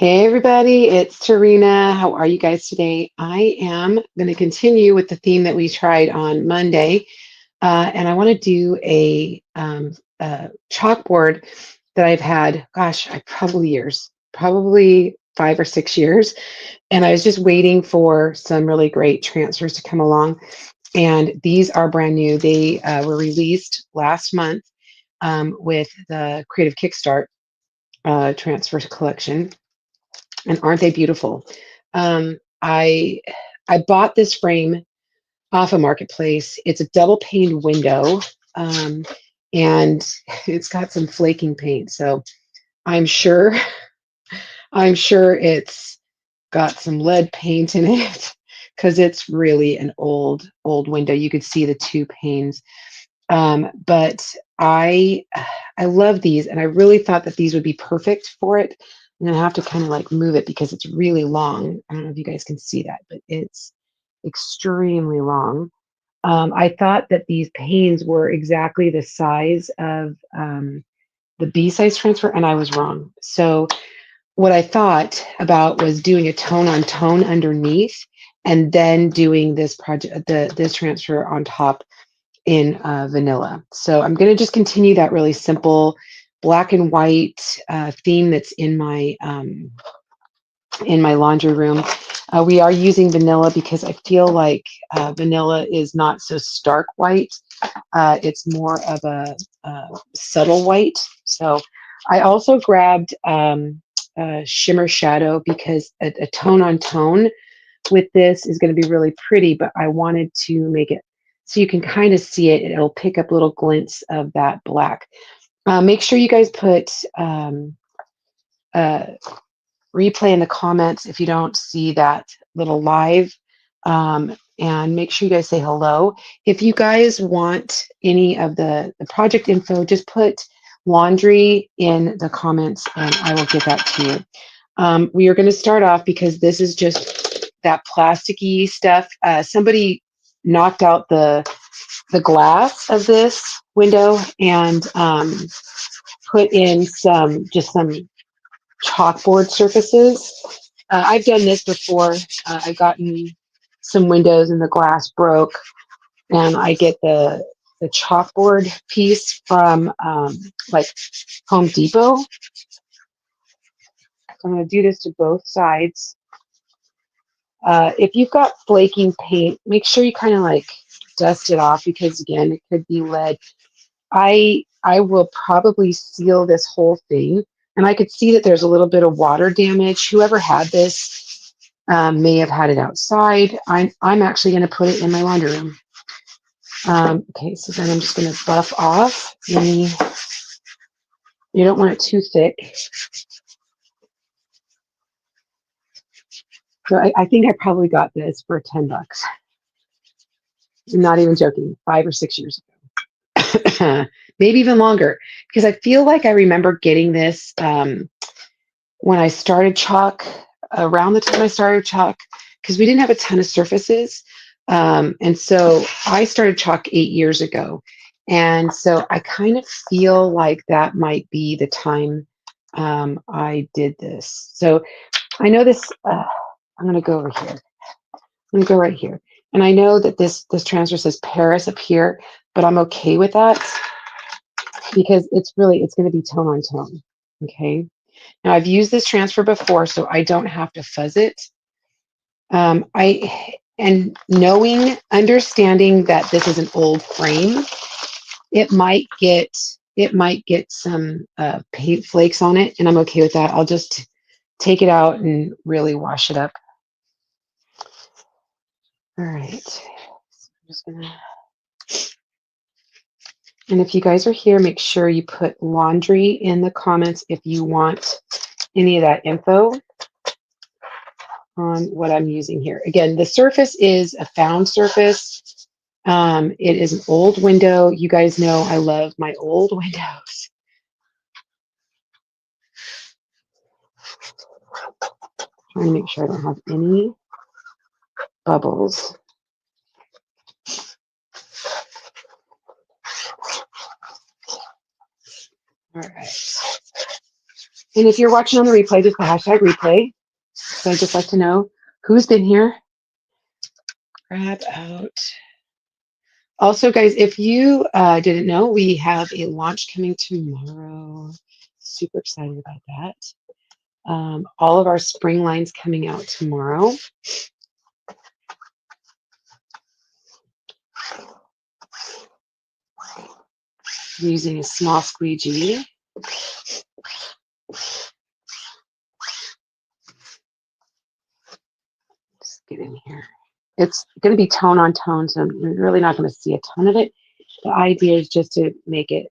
Hey everybody, it's Tarina. How are you guys today? I am going to continue with the theme that we tried on Monday, and I want to do a chalkboard that I've had, gosh, probably years, probably 5 or 6 years, and I was just waiting for some really great transfers to come along, and these are brand new. They were released last month with the Creative Kickstart transfer collection. And aren't they beautiful? Um, I I bought this frame off a marketplace. It's a double paned window, um, and it's got some flaking paint. So I'm sure I'm sure it's got some lead paint in it because it's really an old window. You could see the two panes. But I love these, and I really thought that these would be perfect for it. I'm gonna have to kind of like move it because it's really long. I don't know if you guys can see that, but it's extremely long. I thought that these panes were exactly the size of the B size transfer, and I was wrong. So what I thought about was doing a tone on tone underneath, and then doing this project, this transfer on top in vanilla. So I'm going to just continue that really simple black and white theme that's in my laundry room. We are using vanilla because I feel like vanilla is not so stark white. It's more of a subtle white. So I also grabbed shimmer shadow because a tone on tone with this is going to be really pretty, but I wanted to make it so you can kind of see it. It'll pick up little glints of that black. Make sure you guys put uh, replay in the comments if you don't see that little live. And make sure you guys say hello. If you guys want any of the project info, just put laundry in the comments and I will get that to you. We are going to start off because this is just that plasticky stuff. Somebody knocked out the glass of this window and put in some chalkboard surfaces. I've done this before. I've gotten some windows and the glass broke, and I get the chalkboard piece from like Home Depot. So I'm going to do this to both sides. If you've got flaking paint, make sure you kind of like dust it off because again, it could be lead. I will probably seal this whole thing, and I could see that there's a little bit of water damage. Whoever had this may have had it outside. I'm actually going to put it in my laundry room. Okay, so then I'm just going to buff off. You don't want it too thick. So I think I probably got this for $10. I'm not even joking. 5 or 6 years ago, maybe even longer, because I feel like I remember getting this when I started chalk. Around the time I started chalk, because we didn't have a ton of surfaces, and so I started chalk 8 years ago, and so I kind of feel like that might be the time I did this. So I know this. I'm going to go over here. I'm going to go right here. And I know that this transfer says Paris up here, but I'm okay with that because it's going to be tone on tone. Okay. Now I've used this transfer before, so I don't have to fuzz it. And understanding that this is an old frame, it might get some paint flakes on it, and I'm okay with that. I'll just take it out and really wash it up. All right. So I'm just gonna. And if you guys are here, make sure you put laundry in the comments if you want any of that info on what I'm using here. Again, the surface is a found surface. It is an old window. You guys know I love my old windows. Trying to make sure I don't have any bubbles. All right. And if you're watching on the replay, just the hashtag replay. So I'd just like to know who's been here. Grab out. Also, guys, if you didn't know, we have a launch coming tomorrow. Super excited about that. All of our spring lines coming out tomorrow. I'm using a small squeegee. Just get in here. It's going to be tone on tone, so you're really not going to see a ton of it. The idea is just to make it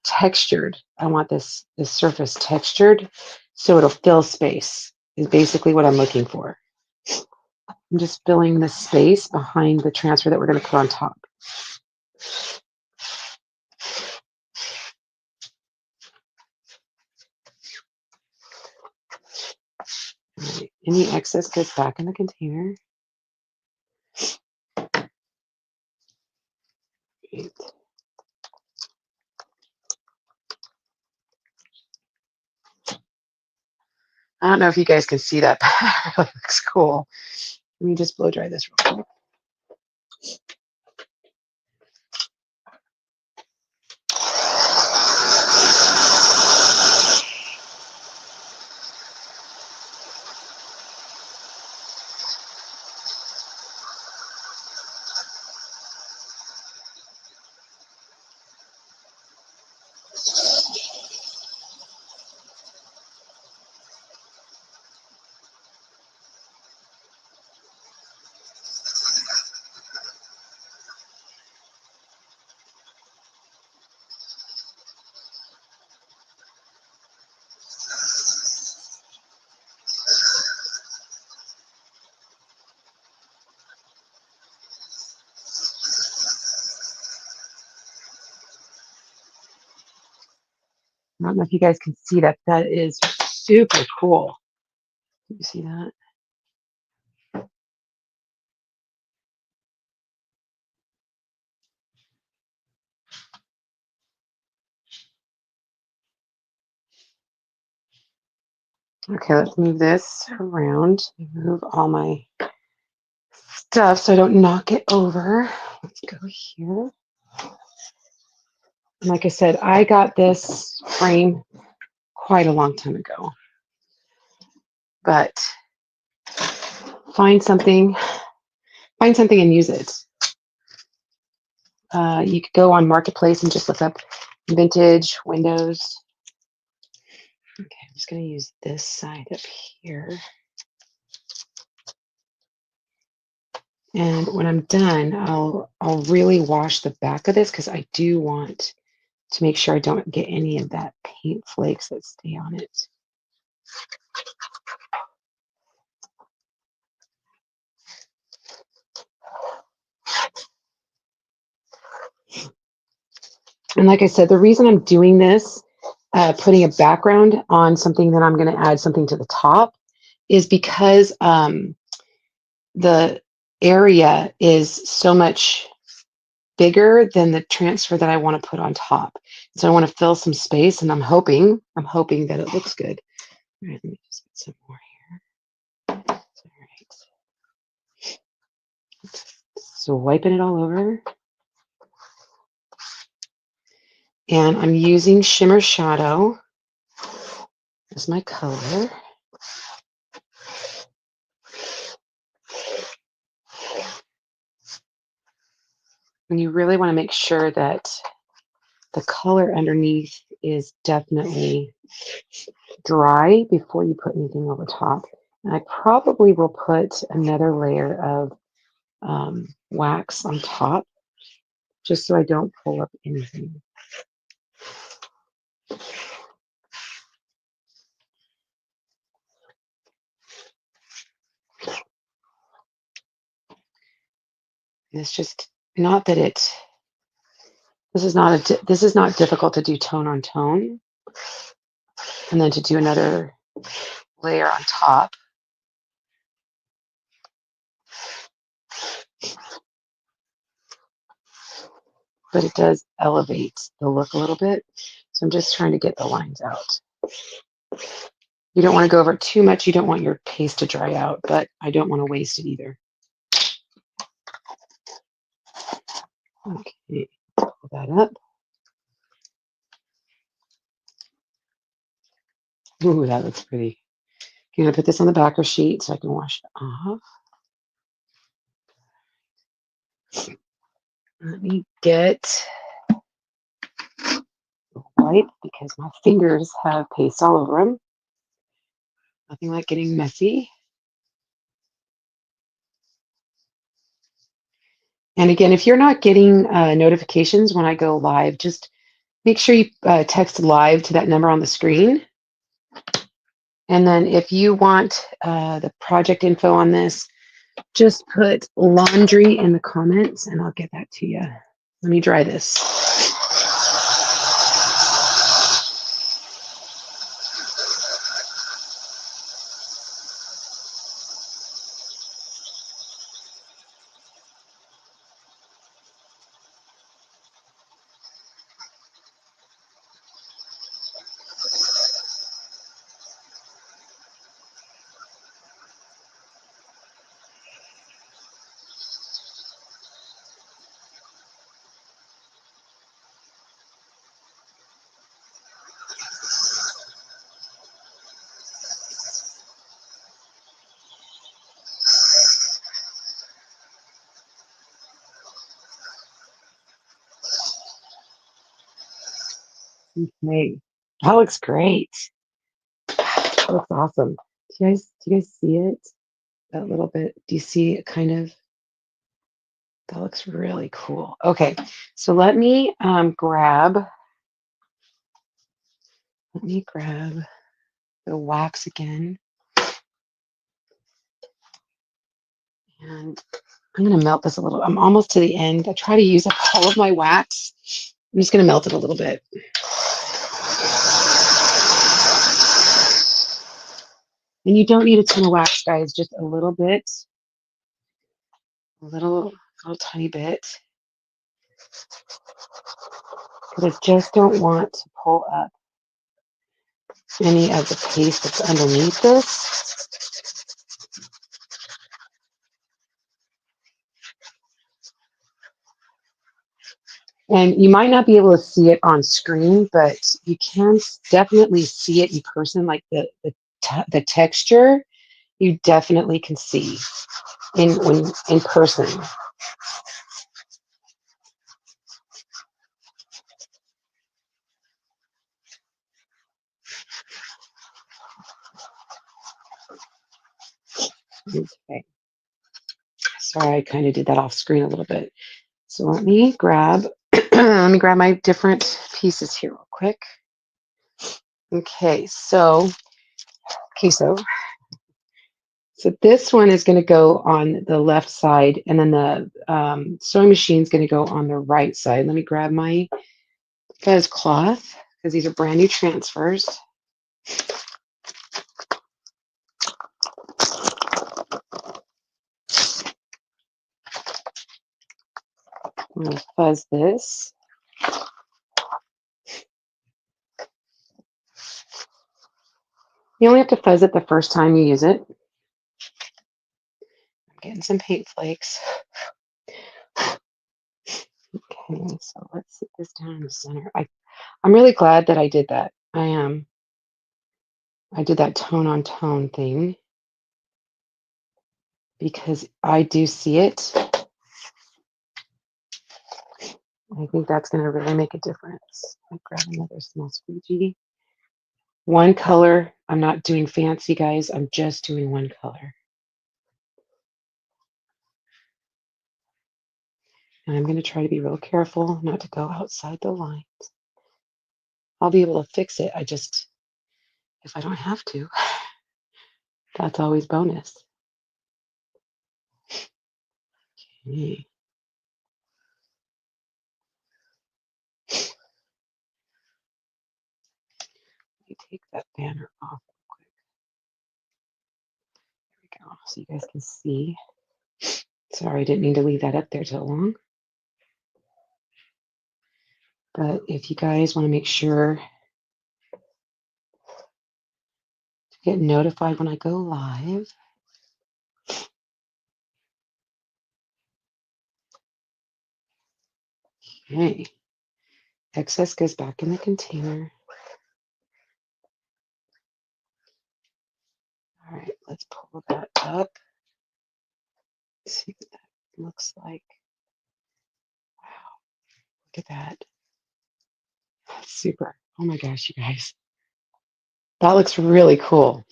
textured. I want this surface textured so it'll fill space is basically what I'm looking for. I'm just filling the space behind the transfer that we're going to put on top. Right. Any excess goes back in the container. Right. I don't know if you guys can see that, but it really looks cool. Let me just blow dry this real quick. I don't know if you guys can see that. That is super cool. You see that? Okay, let's move this around. Move all my stuff so I don't knock it over. Let's go here. And like I said, I got this frame quite a long time ago. But find something and use it. You could go on Marketplace and just look up vintage windows. Okay, I'm just going to use this side up here. And when I'm done, I'll really wash the back of this because I do want to make sure I don't get any of that paint flakes that stay on it. And like I said, the reason I'm doing this, putting a background on something that I'm going to add something to the top, is because the area is so much bigger than the transfer that I want to put on top. So I want to fill some space, and I'm hoping that it looks good. All right, let me just get some more here. All right. So wiping it all over. And I'm using Shimmer Shadow as my color. And you really want to make sure that the color underneath is definitely dry before you put anything over top. And I probably will put another layer of wax on top just so I don't pull up anything. And it's just not that this is not difficult to do tone on tone, and then to do another layer on top. But it does elevate the look a little bit. So I'm just trying to get the lines out. You don't want to go over it too much. You don't want your paste to dry out, but I don't want to waste it either. Okay, pull that up. Ooh, that looks pretty. I'm going to put this on the backer sheet so I can wash it off. Let me get the wipe because my fingers have paste all over them. Nothing like getting messy. And again, if you're not getting notifications when I go live, just make sure you text live to that number on the screen. And then if you want the project info on this, just put laundry in the comments and I'll get that to you. Let me dry this. Okay. That looks great. That looks awesome. Do you guys see it? That little bit. Do you see it kind of? That looks really cool. Okay, so let me grab the wax again. And I'm going to melt this a little. I'm almost to the end. I try to use up all of my wax. I'm just going to melt it a little bit. And you don't need a ton of wax, guys, just a little bit, a little tiny bit. Because I just don't want to pull up any of the paste that's underneath this. And you might not be able to see it on screen, but you can definitely see it in person, like the texture. You definitely can see in person. Okay. Sorry, I kind of did that off screen a little bit. So let me grab my different pieces here real quick. Okay, so this one is going to go on the left side, and then the sewing machine is going to go on the right side. Let me grab my fez cloth because these are brand new transfers. I'm going to fuzz this. You only have to fuzz it the first time you use it. I'm getting some paint flakes. Okay, so let's sit this down in the center. I'm really glad that I did that. I am. I did that tone on tone thing because I do see it. I think that's going to really make a difference. I grab another small squeegee. One color. I'm not doing fancy, guys. I'm just doing one color. And I'm going to try to be real careful not to go outside the lines. I'll be able to fix it. If I don't have to, that's always bonus. Okay. Let me take that banner off real quick. There we go. So you guys can see. Sorry, I didn't mean to leave that up there so long. But if you guys want to make sure get notified when I go live. Okay. Excess goes back in the container. All right, let's pull that up. See what that looks like. Wow, look at that. That's super. Oh my gosh, you guys. That looks really cool.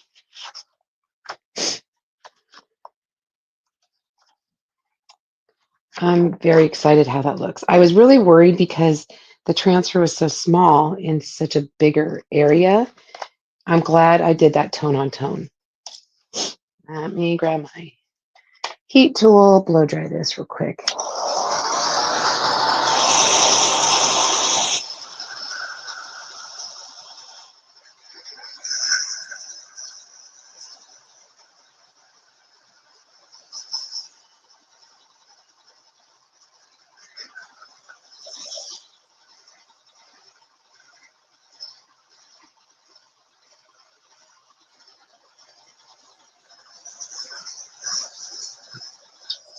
I'm very excited how that looks. I was really worried because the transfer was so small in such a bigger area. I'm glad I did that tone on tone. Let me grab my heat tool, blow dry this real quick.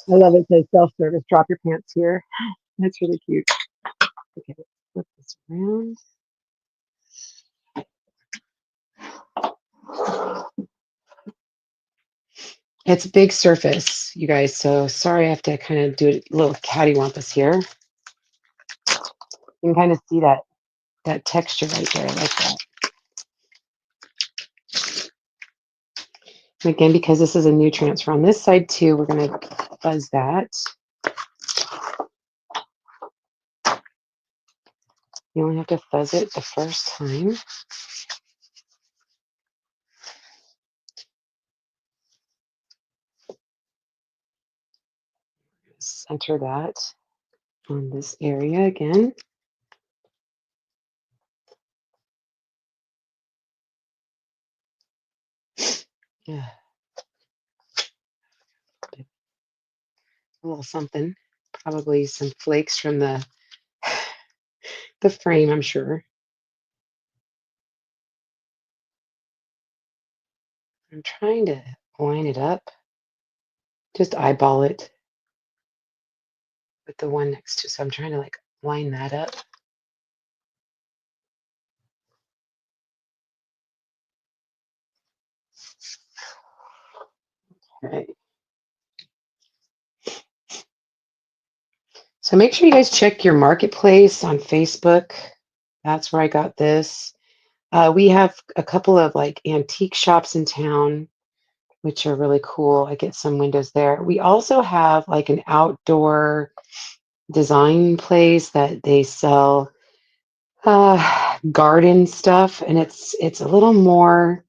I love it. It says self-service, drop your pants here. That's really cute. Okay, let's flip this around. It's a big surface, you guys, so sorry I have to kind of do a little cattywampus here. You can kind of see that texture right there, like that. And again, because this is a new transfer on this side too, we're going to fuzz that. You only have to fuzz it the first time. Center that on this area again. Yeah. A little something, probably some flakes from the frame, I'm sure. I'm trying to line it up, just eyeball it with the one next to, so I'm trying to like line that up. Okay. So make sure you guys check your marketplace on Facebook. That's where I got this. We have a couple of like antique shops in town, which are really cool. I get some windows there. We also have like an outdoor design place that they sell garden stuff, and it's a little more.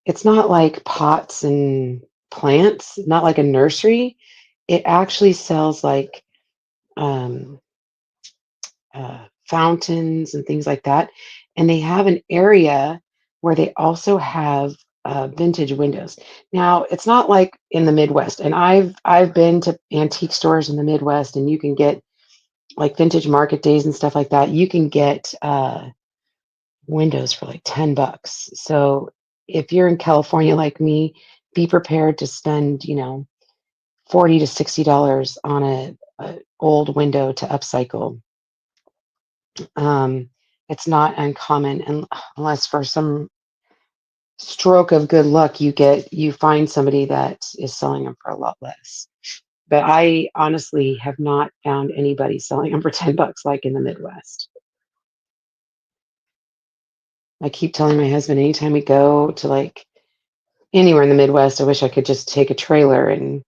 It's not like pots and plants, not like a nursery. It actually sells like um, fountains and things like that. And they have an area where they also have vintage windows. Now, it's not like in the Midwest, and I've been to antique stores in the Midwest, and you can get like vintage market days and stuff like that. You can get windows for like $10. So if you're in California like me, be prepared to spend, $40 to $60 on a old window to upcycle. Um, it's not uncommon, unless for some stroke of good luck you find somebody that is selling them for a lot less. But I honestly have not found anybody selling them for $10 like in the Midwest. I keep telling my husband anytime we go to like anywhere in the Midwest, I wish I could just take a trailer and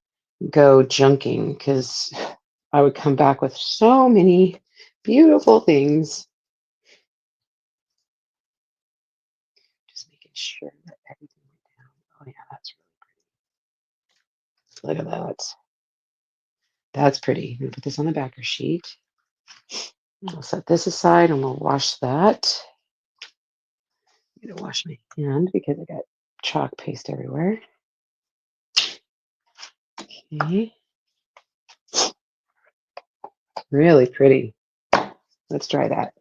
go junking, because I would come back with so many beautiful things. Just making sure that everything went down. Oh yeah, that's really pretty. Look at that. That's pretty. I'm gonna put this on the backer sheet. I'll set this aside and we'll wash that. I'm gonna wash my hand because I got chalk paste everywhere. Okay. Really pretty. Let's try that.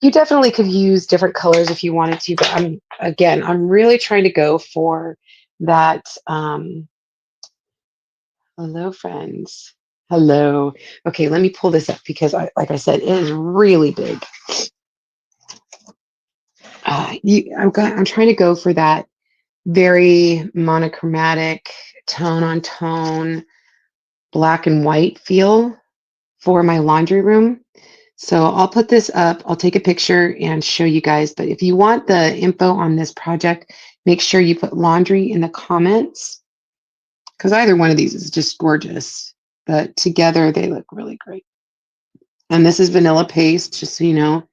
You definitely could use different colors if you wanted to, but I'm really trying to go for that. Hello, friends. Hello. Okay, let me pull this up because, like I said, it is really big. I'm trying to go for that very monochromatic tone on tone, black and white feel for my laundry room. So I'll put this up. I'll take a picture and show you guys. But if you want the info on this project, make sure you put laundry in the comments because either one of these is just gorgeous. But together they look really great. And this is vanilla paste, just so you know.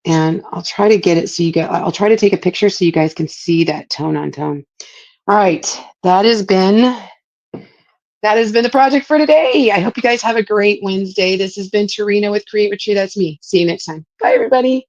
And I'll try to get it so you guys, I'll try to take a picture so you guys can see that tone on tone. All right, that has been the project for today. I hope you guys have a great Wednesday. This has been Tarina with Create Retreat. That's me. See you next time. Bye, everybody.